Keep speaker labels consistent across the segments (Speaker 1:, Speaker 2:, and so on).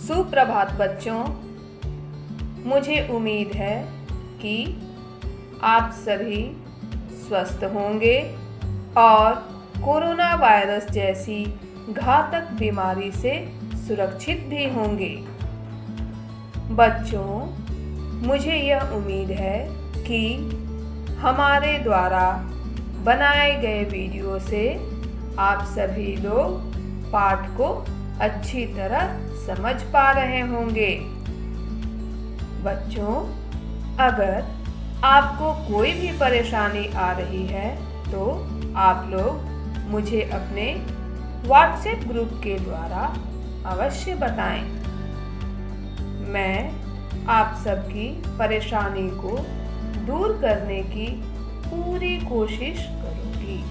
Speaker 1: सुप्रभात बच्चों, मुझे उम्मीद है कि आप सभी स्वस्थ होंगे और कोरोना वायरस जैसी घातक बीमारी से सुरक्षित भी होंगे। बच्चों, मुझे यह उम्मीद है कि हमारे द्वारा बनाए गए वीडियो से आप सभी लोग पाठ को अच्छी तरह समझ पा रहे होंगे। बच्चों, अगर आपको कोई भी परेशानी आ रही है तो आप लोग मुझे अपने व्हाट्सएप ग्रुप के द्वारा अवश्य बताएं। मैं आप सबकी परेशानी को दूर करने की पूरी कोशिश करूंगी।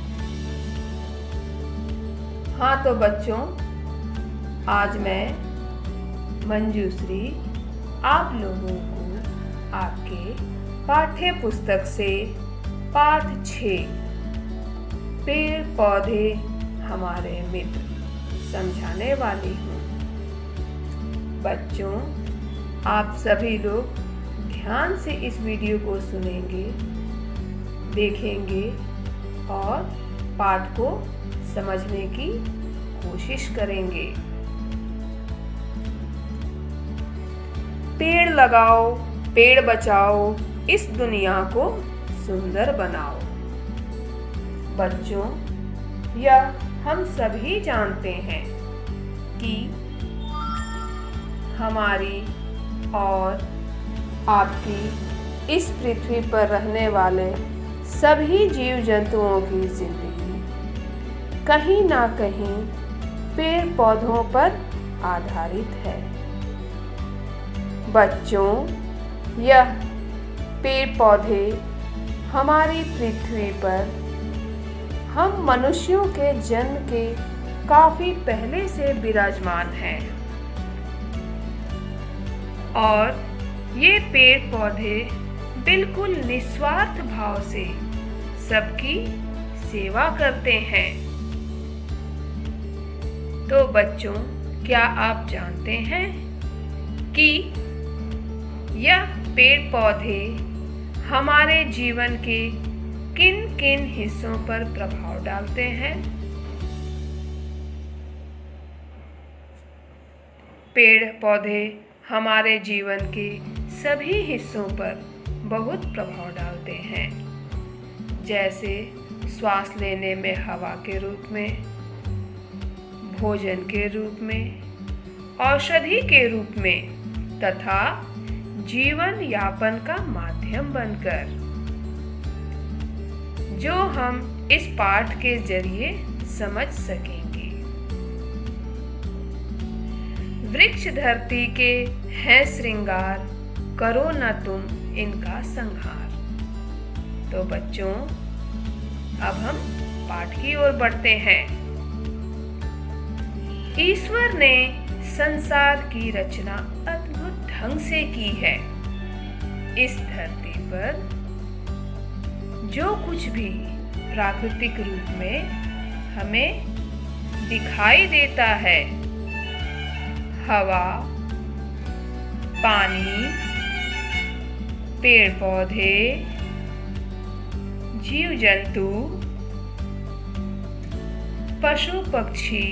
Speaker 1: हाँ तो बच्चों, आज मैं मंजूश्री आप लोगों को आपके पाठ्य पुस्तक से पाठ 6 पेड़ पौधे हमारे मित्र समझाने वाली हूँ। बच्चों, आप सभी लोग ध्यान से इस वीडियो को सुनेंगे, देखेंगे और पाठ को समझने की कोशिश करेंगे। पेड़ लगाओ, पेड़ बचाओ, इस दुनिया को सुंदर बनाओ। बच्चों, यह हम सभी जानते हैं कि हमारी और आपकी इस पृथ्वी पर रहने वाले सभी जीव जंतुओं की जिंदगी कहीं ना कहीं पेड़ पौधों पर आधारित है। बच्चों, यह पेड़ पौधे हमारी पृथ्वी पर हम मनुष्यों के जन्म के काफी पहले से विराजमान हैं और ये पेड़ पौधे बिल्कुल निस्वार्थ भाव से सबकी सेवा करते हैं। तो बच्चों, क्या आप जानते हैं कि यह पेड़ पौधे हमारे जीवन के किन किन हिस्सों पर प्रभाव डालते हैं? पेड़ पौधे हमारे जीवन के सभी हिस्सों पर बहुत प्रभाव डालते हैं, जैसे श्वास लेने में हवा के रूप में, भोजन के रूप में, औषधि के रूप में तथा जीवन यापन का माध्यम बनकर, जो हम इस पाठ के जरिए समझ सकेंगे। वृक्ष धरती के हैं श्रृंगार, करो न तुम इनका संहार। तो बच्चों, अब हम पाठ की ओर बढ़ते हैं। ईश्वर ने संसार की रचना अद्भुत ढंग से की है। इस धरती पर जो कुछ भी प्राकृतिक रूप में हमें दिखाई देता है, हवा, पानी, पेड़ पौधे, जीव जंतु, पशु पक्षी,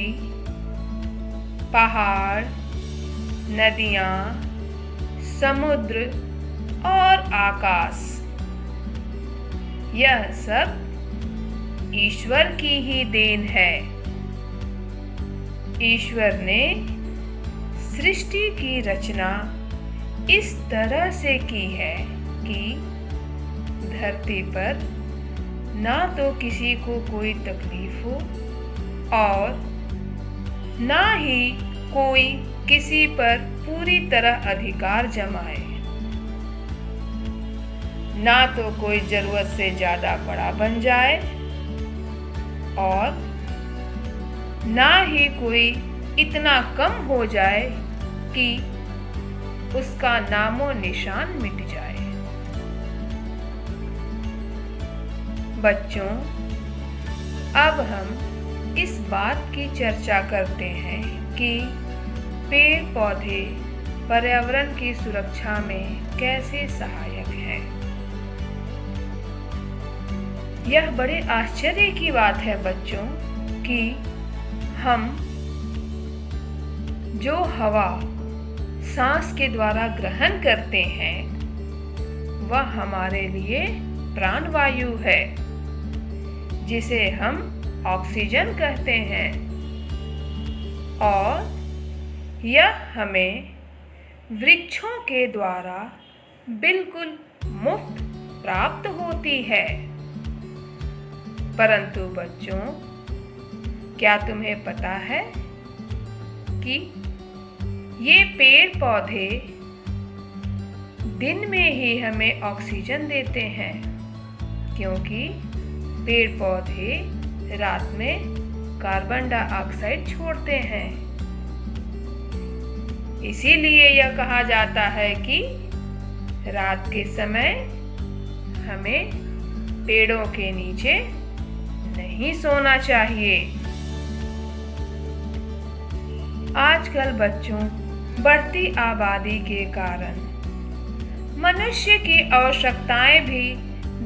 Speaker 1: पहाड़, नदियाँ, समुद्र और आकाश, यह सब ईश्वर की ही देन है। ईश्वर ने सृष्टि की रचना इस तरह से की है कि धरती पर ना तो किसी को कोई तकलीफ हो और ना ही कोई किसी पर पूरी तरह अधिकार जमाए, ना तो कोई जरूरत से ज्यादा बड़ा बन जाए और ना ही कोई इतना कम हो जाए कि उसका नामो निशान मिट जाए। बच्चों, अब हम इस बात की चर्चा करते हैं कि पेड़ पौधे पर्यावरण की सुरक्षा में कैसे सहायक हैं। यह बड़े आश्चर्य की बात है बच्चों कि हम जो हवा सांस के द्वारा ग्रहण करते हैं वह हमारे लिए प्राणवायु है, जिसे हम ऑक्सीजन कहते हैं, और यह हमें वृक्षों के द्वारा बिल्कुल मुफ्त प्राप्त होती है। परंतु बच्चों, क्या तुम्हें पता है कि ये पेड़ पौधे दिन में ही हमें ऑक्सीजन देते हैं, क्योंकि पेड़ पौधे रात में कार्बन डाइऑक्साइड छोड़ते हैं। इसीलिए यह कहा जाता है कि रात के समय हमें पेड़ों के नीचे नहीं सोना चाहिए। आजकल बच्चों, बढ़ती आबादी के कारण मनुष्य की आवश्यकताएं भी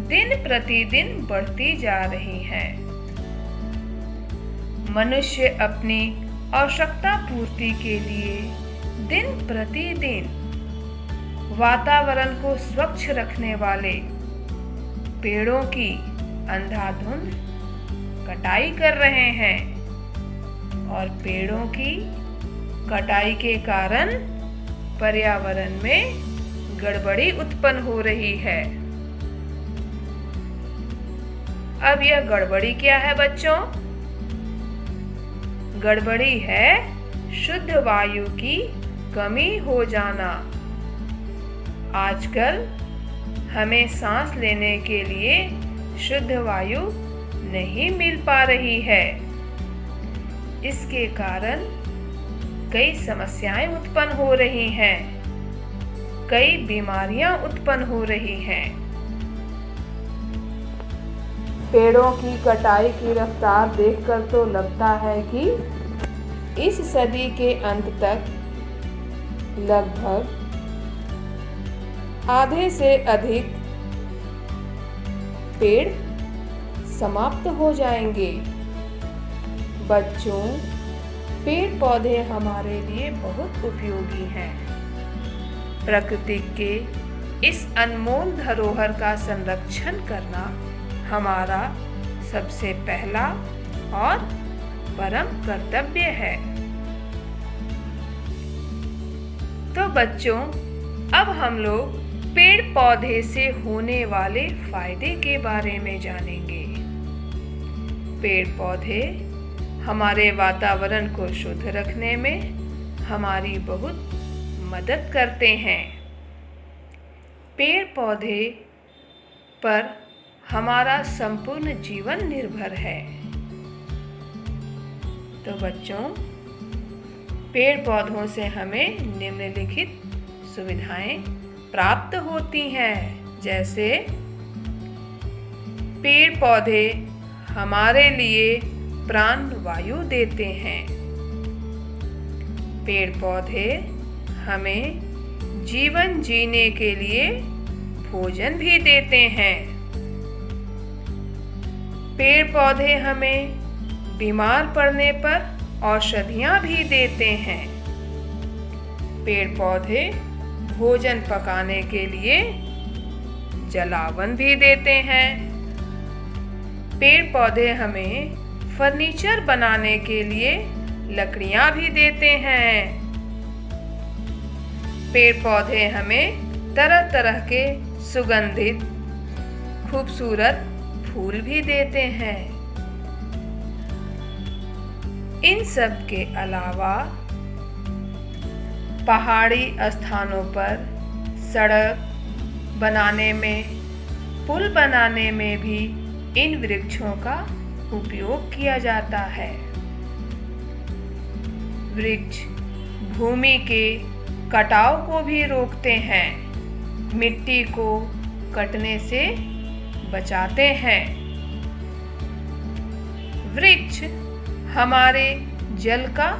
Speaker 1: दिन प्रतिदिन बढ़ती जा रही हैं। मनुष्य अपनी आवश्यकता पूर्ति के लिए दिन प्रतिदिन वातावरण को स्वच्छ रखने वाले पेड़ों की अंधाधुंध कटाई कर रहे हैं, और पेड़ों की कटाई के कारण पर्यावरण में गड़बड़ी उत्पन्न हो रही है। अब यह गड़बड़ी क्या है बच्चों? गड़बड़ी है शुद्ध वायु की कमी हो जाना। आजकल हमें सांस लेने के लिए शुद्ध वायु नहीं मिल पा रही है। इसके कारण कई समस्याएं उत्पन्न हो रही हैं, कई बीमारियां उत्पन्न हो रही हैं। पेड़ों की कटाई की रफ्तार देखकर तो लगता है कि इस सदी के अंत तक लगभग आधे से अधिक पेड़ समाप्त हो जाएंगे। बच्चों, पेड़ पौधे हमारे लिए बहुत उपयोगी हैं। प्रकृति के इस अनमोल धरोहर का संरक्षण करना हमारा सबसे पहला और परम कर्तव्य है। तो बच्चों, अब हम लोग पेड़ पौधे से होने वाले फायदे के बारे में जानेंगे। पेड़ पौधे हमारे वातावरण को शुद्ध रखने में हमारी बहुत मदद करते हैं। पेड़ पौधे पर हमारा संपूर्ण जीवन निर्भर है। तो बच्चों, पेड़ पौधों से हमें निम्नलिखित सुविधाएं प्राप्त होती हैं, जैसे पेड़ पौधे हमारे लिए प्राण वायु देते हैं। पेड़ पौधे हमें जीवन जीने के लिए भोजन भी देते हैं। पेड़ पौधे हमें बीमार पड़ने पर औषधियाँ भी देते हैं। पेड़ पौधे भोजन पकाने के लिए जलावन भी देते हैं। पेड़ पौधे हमें फर्नीचर बनाने के लिए लकड़ियाँ भी देते हैं। पेड़ पौधे हमें तरह तरह के सुगंधित खूबसूरत फूल भी देते हैं। इन सब के अलावा पहाड़ी स्थानों पर सड़क बनाने में, पुल बनाने में भी इन वृक्षों का उपयोग किया जाता है। वृक्ष भूमि के कटाव को भी रोकते हैं, मिट्टी को कटने से बचाते हैं। वृक्ष हमारे जल का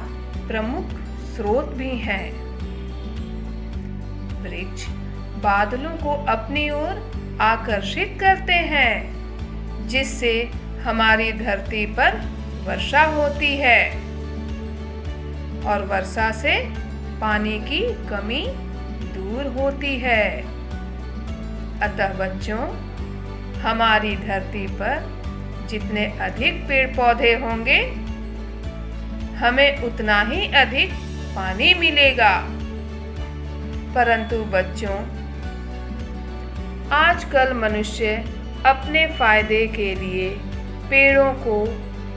Speaker 1: प्रमुख स्रोत भी हैं। वृक्ष बादलों को अपनी ओर आकर्षित करते हैं, जिससे हमारी धरती पर वर्षा होती है और वर्षा से पानी की कमी दूर होती है। अतः बच्चों, हमारी धरती पर जितने अधिक पेड़ पौधे होंगे, हमें उतना ही अधिक पानी मिलेगा। परंतु बच्चों, आजकल मनुष्य अपने फायदे के लिए पेड़ों को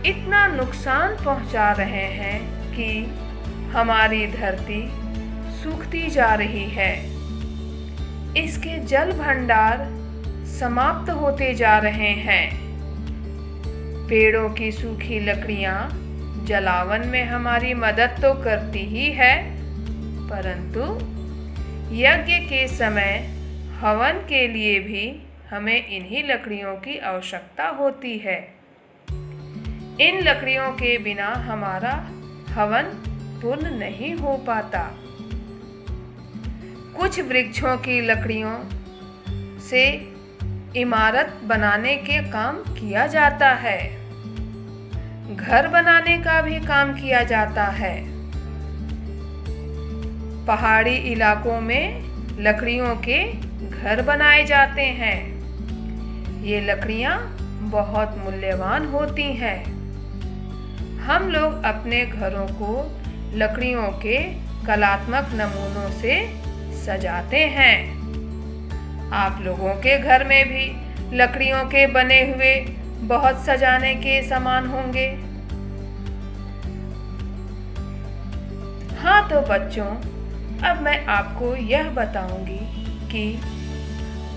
Speaker 1: इतना नुकसान पहुंचा रहे हैं कि हमारी धरती सूखती जा रही है। इसके जल भंडार समाप्त होते जा रहे हैं। पेड़ों की सूखी लकड़ियां जलावन में हमारी मदद तो करती ही है, परंतु यज्ञ के समय हवन के लिए भी हमें इन्हीं लकड़ियों की आवश्यकता होती है। इन लकड़ियों के बिना हमारा हवन पूर्ण नहीं हो पाता। कुछ वृक्षों की लकड़ियों से इमारत बनाने के काम किया जाता है, घर बनाने का भी काम किया जाता है। पहाड़ी इलाकों में लकड़ियों के घर बनाए जाते हैं। ये लकड़ियां बहुत मूल्यवान होती हैं। हम लोग अपने घरों को लकड़ियों के कलात्मक नमूनों से सजाते हैं। आप लोगों के घर में भी लकड़ियों के बने हुए बहुत सजाने के सामान होंगे। हाँ तो बच्चों, अब मैं आपको यह बताऊंगी कि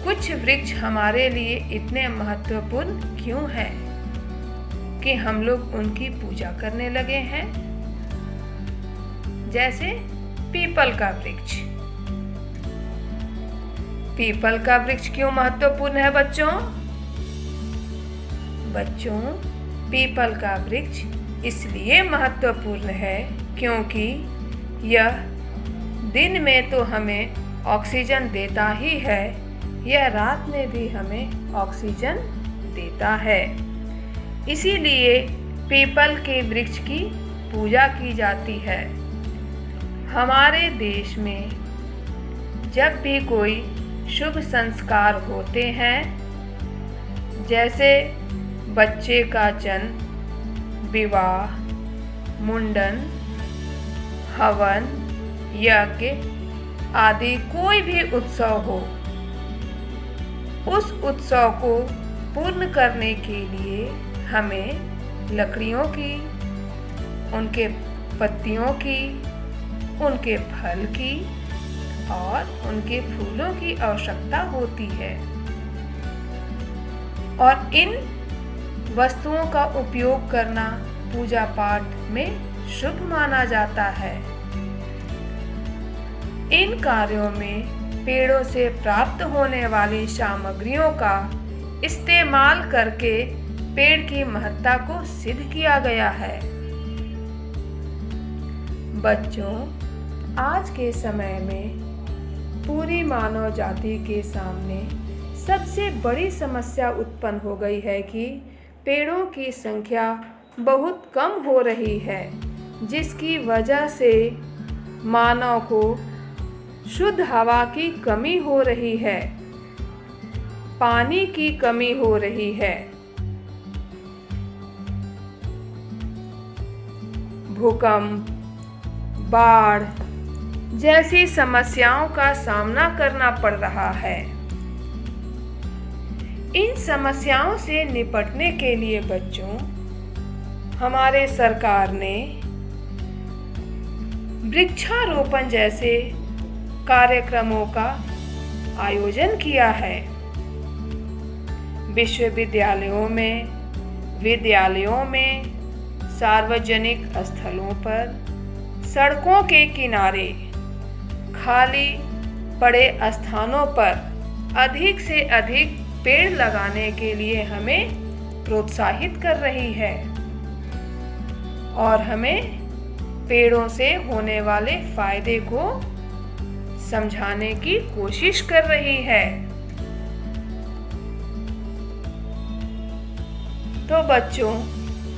Speaker 1: कुछ वृक्ष हमारे लिए इतने महत्वपूर्ण क्यों हैं कि हम लोग उनकी पूजा करने लगे हैं। जैसे पीपल का वृक्ष। पीपल का वृक्ष क्यों महत्वपूर्ण है बच्चों? बच्चों, पीपल का वृक्ष इसलिए महत्वपूर्ण है क्योंकि यह दिन में तो हमें ऑक्सीजन देता ही है, यह रात में भी हमें ऑक्सीजन देता है। इसीलिए पीपल के वृक्ष की पूजा की जाती है। हमारे देश में जब भी कोई शुभ संस्कार होते हैं, जैसे बच्चे का जन्म, विवाह, मुंडन, हवन, यज्ञ आदि कोई भी उत्सव हो, उस उत्सव को पूर्ण करने के लिए हमें लकड़ियों की, उनके पत्तियों की, उनके फल की और उनके फूलों की आवश्यकता होती है। और इन वस्तुओं का उपयोग करना पूजा पाठ में शुभ माना जाता है। इन कार्यों में पेड़ों से प्राप्त होने वाली सामग्रियों का इस्तेमाल करके पेड़ की महत्ता को सिद्ध किया गया है। बच्चों, आज के समय में पूरी मानव जाति के सामने सबसे बड़ी समस्या उत्पन्न हो गई है कि पेड़ों की संख्या बहुत कम हो रही है, जिसकी वजह से मानव को शुद्ध हवा की कमी हो रही है, पानी की कमी हो रही है, भूकंप, बाढ़ जैसी समस्याओं का सामना करना पड़ रहा है। इन समस्याओं से निपटने के लिए बच्चों, हमारे सरकार ने वृक्षारोपण जैसे कार्यक्रमों का आयोजन किया है। विश्वविद्यालयों में, विद्यालयों में, सार्वजनिक स्थलों पर, सड़कों के किनारे, खाली पड़े स्थानों पर अधिक से अधिक पेड़ लगाने के लिए हमें प्रोत्साहित कर रही है और हमें पेड़ों से होने वाले फायदे को समझाने की कोशिश कर रही है। तो बच्चों,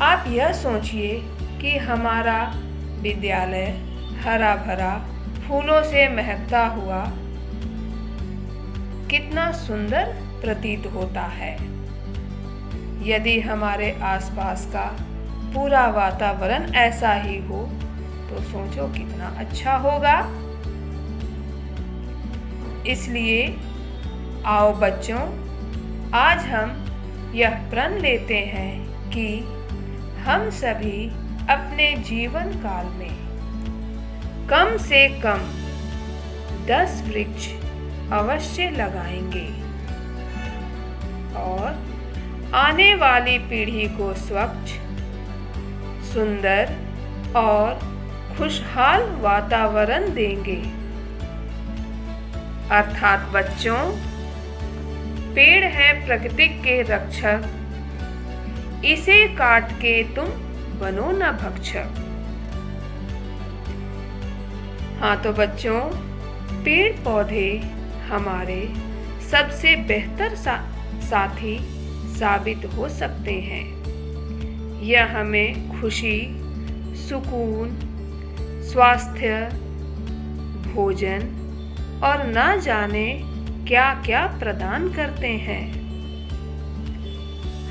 Speaker 1: आप यह सोचिए कि हमारा विद्यालय हरा भरा फूलों से महकता हुआ कितना सुंदर प्रतीत होता है। यदि हमारे आसपास का पूरा वातावरण ऐसा ही हो तो सोचो कितना अच्छा होगा। इसलिए आओ बच्चों, आज हम यह प्रण लेते हैं कि हम सभी अपने जीवन काल में कम से कम 10 वृक्ष अवश्य लगाएंगे और आने वाली पीढ़ी को स्वच्छ, सुंदर और खुशहाल वातावरण देंगे। अर्थात बच्चों, पेड़ है प्रकृति के रक्षक, इसे काट के तुम बनो न भक्षक। हाँ तो बच्चों, पेड़ पौधे हमारे सबसे बेहतर साथी साबित हो सकते हैं। यह हमें खुशी, सुकून, स्वास्थ्य, भोजन और ना जाने क्या क्या प्रदान करते हैं।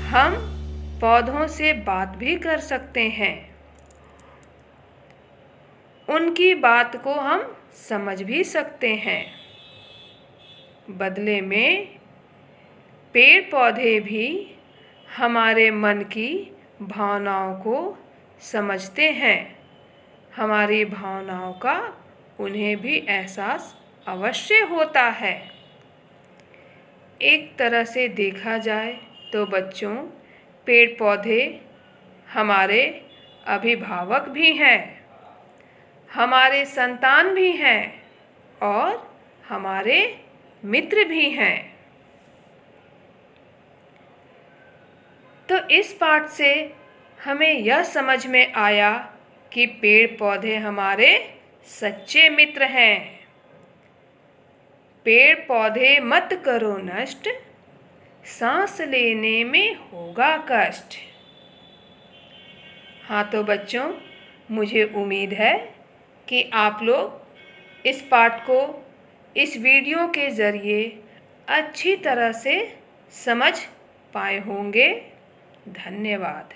Speaker 1: हम पौधों से बात भी कर सकते हैं, उनकी बात को हम समझ भी सकते हैं। बदले में पेड़ पौधे भी हमारे मन की भावनाओं को समझते हैं। हमारी भावनाओं का उन्हें भी एहसास अवश्य होता है। एक तरह से देखा जाए तो बच्चों, पेड़ पौधे हमारे अभिभावक भी हैं, हमारे संतान भी हैं और हमारे मित्र भी हैं। तो इस पाठ से हमें यह समझ में आया कि पेड़ पौधे हमारे सच्चे मित्र हैं। पेड़ पौधे मत करो नष्ट, सांस लेने में होगा कष्ट। हाँ तो बच्चों, मुझे उम्मीद है कि आप लोग इस पाठ को इस वीडियो के ज़रिए अच्छी तरह से समझ पाए होंगे। धन्यवाद।